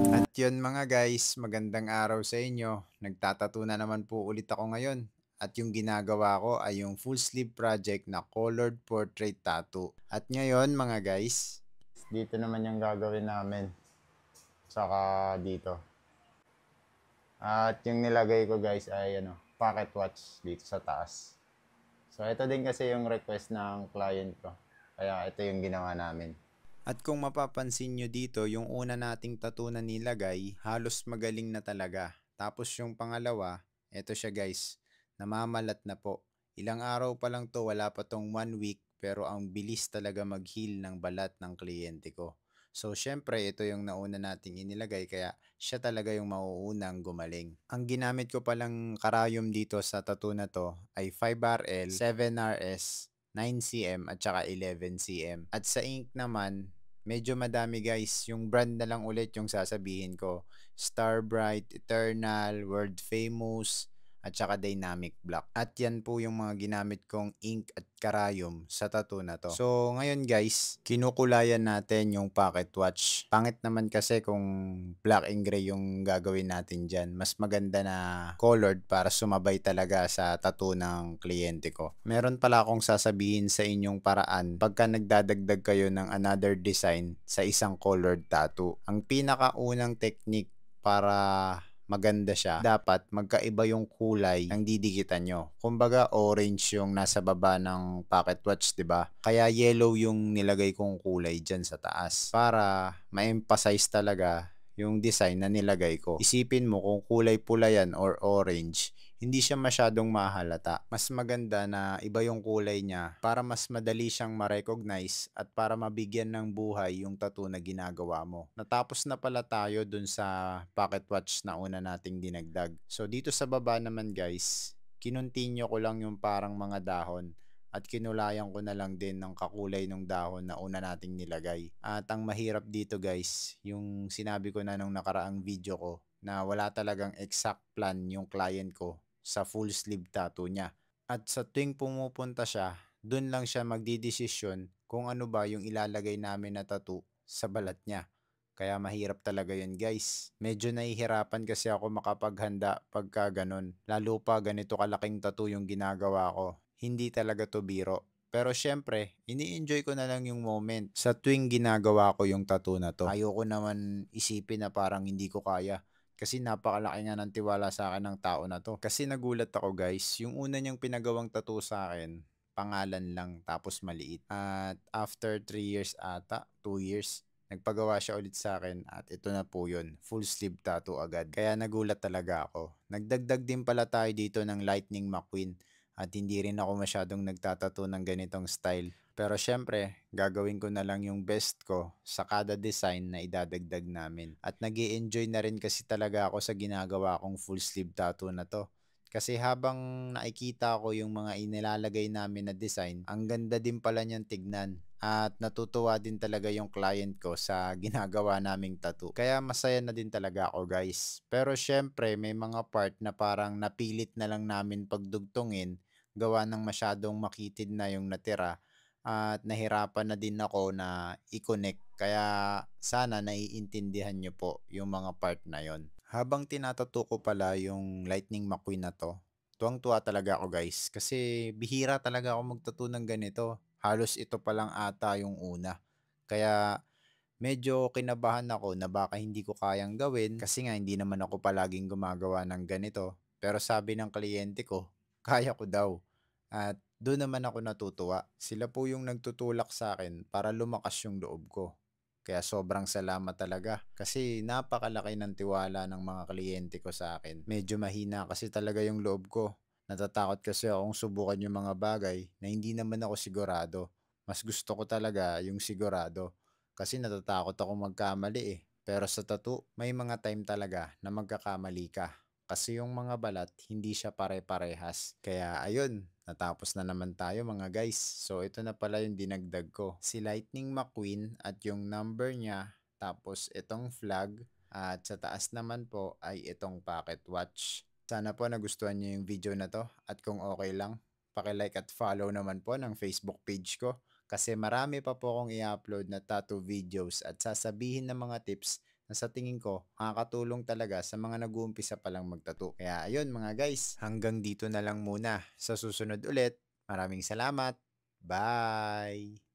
At yun mga guys, magandang araw sa inyo. Nagtatato na naman po ulit ako ngayon. At yung ginagawa ko ay yung full sleeve project na colored portrait tattoo. At ngayon mga guys, dito naman yung gagawin namin. Saka dito. At yung nilagay ko guys ay pocket watch dito sa taas. So ito din kasi yung request ng client ko. Kaya ito yung ginawa namin. At kung mapapansin nyo dito, yung una nating tattoo na nilagay, halos magaling na talaga. Tapos yung pangalawa, eto siya guys, namamalat na po. Ilang araw pa lang to, wala pa tong 1 week, pero ang bilis talaga mag-heal ng balat ng kliyente ko. So, syempre, ito yung nauna nating inilagay, kaya siya talaga yung mauunang gumaling. Ang ginamit ko palang karayom dito sa tattoo na to ay 5RL, 7RS, 9cm at saka 11cm. At sa ink naman, medyo madami guys. Yung brand na lang ulit yung sasabihin ko. Starbright, Eternal, World Famous, at saka Dynamic Black. At yan po yung mga ginamit kong ink at karayom sa tattoo na to. So ngayon guys, kinukulayan natin yung pocket watch. Pangit naman kasi kung black and gray yung gagawin natin dyan. Mas maganda na colored para sumabay talaga sa tattoo ng kliyente ko. Meron pala akong sasabihin sa inyong paraan pagka nagdadagdag kayo ng another design sa isang colored tattoo. Ang pinakaunang technique para maganda siya, dapat magkaiba yung kulay ng didikitan nyo. Kumbaga orange yung nasa baba ng pocket watch, 'di ba? Kaya yellow yung nilagay kong kulay diyan sa taas para ma-emphasize talaga yung design na nilagay ko. Isipin mo kung kulay pula yan or orange, hindi siya masyadong mahalata. Mas maganda na iba yung kulay niya para mas madali siyang ma-recognize at para mabigyan ng buhay yung tattoo na ginagawa mo. Natapos na pala tayo dun sa pocket watch na una nating dinagdag. So dito sa baba naman guys, kinontinue ko lang yung parang mga dahon at kinulayan ko na lang din ng kakulay ng dahon na una nating nilagay. At ang mahirap dito guys, yung sinabi ko na nung nakaraang video ko na wala talagang exact plan yung client ko sa full sleeve tattoo niya. At sa tuwing pumupunta siya, dun lang siya magdidesisyon kung ano ba yung ilalagay namin na tattoo sa balat niya. Kaya mahirap talaga yun guys. Medyo nahihirapan kasi ako makapaghanda pagka ganun. Lalo pa ganito kalaking tattoo yung ginagawa ko. Hindi talaga to biro. Pero syempre, ini-enjoy ko na lang yung moment sa tuwing ginagawa ko yung tattoo na to. Ayoko naman isipin na parang hindi ko kaya. Kasi napakalaki nga ng tiwala sa akin ng tao na to. Kasi nagulat ako guys, yung una niyang pinagawang tattoo sa akin, pangalan lang tapos maliit. At after 3 years ata, 2 years, nagpagawa siya ulit sa akin at ito na po yun, full sleeve tattoo agad. Kaya nagulat talaga ako. Nagdagdag din pala tayo dito ng Lightning McQueen at hindi rin ako masyadong nagtatato ng ganitong style. Pero syempre, gagawin ko na lang yung best ko sa kada design na idadagdag namin. At nag enjoy na rin kasi talaga ako sa ginagawa kong full sleeve tattoo na to. Kasi habang nakikita ko yung mga inilalagay namin na design, ang ganda din pala niyang tignan. At natutuwa din talaga yung client ko sa ginagawa naming tattoo. Kaya masaya na din talaga ako guys. Pero syempre may mga part na parang napilit na lang namin pagdugtungin gawa ng masyadong makitid na yung natira at nahirapan na din ako na i-connect. Kaya sana naiintindihan nyo po yung mga part na yon. Habang tinatato ko pala yung Lightning McQueen na to, tuwang-tuwa talaga ako guys. Kasi bihira talaga ako magtato ng ganito. Halos ito pa lang ata yung una. Kaya medyo kinabahan ako na baka hindi ko kayang gawin kasi nga hindi naman ako palaging gumagawa ng ganito. Pero sabi ng kliyente ko, kaya ko daw. At doon naman ako natutuwa. Sila po yung nagtutulak sa akin para lumakas yung loob ko. Kaya sobrang salamat talaga kasi napakalaki ng tiwala ng mga kliyente ko sa akin. Medyo mahina kasi talaga yung loob ko. Natatakot kasi akong subukan yung mga bagay na hindi naman ako sigurado. Mas gusto ko talaga yung sigurado kasi natatakot ako magkamali eh. Pero sa tattoo, may mga time talaga na magkakamali ka. Kasi yung mga balat, hindi siya pare-parehas. Kaya ayun, natapos na naman tayo mga guys. So ito na pala yung dinagdag ko. Si Lightning McQueen at yung number niya. Tapos itong flag. At sa taas naman po ay itong pocket watch. Sana po nagustuhan niyo yung video na to. At kung okay lang, like at follow naman po ng Facebook page ko. Kasi marami pa po akong i-upload na tattoo videos at sasabihin ng mga tips na sa tingin ko makakatulong talaga sa mga nag-uumpisa palang magtattoo. Kaya ayun mga guys, hanggang dito na lang muna. Sa susunod ulit, maraming salamat. Bye!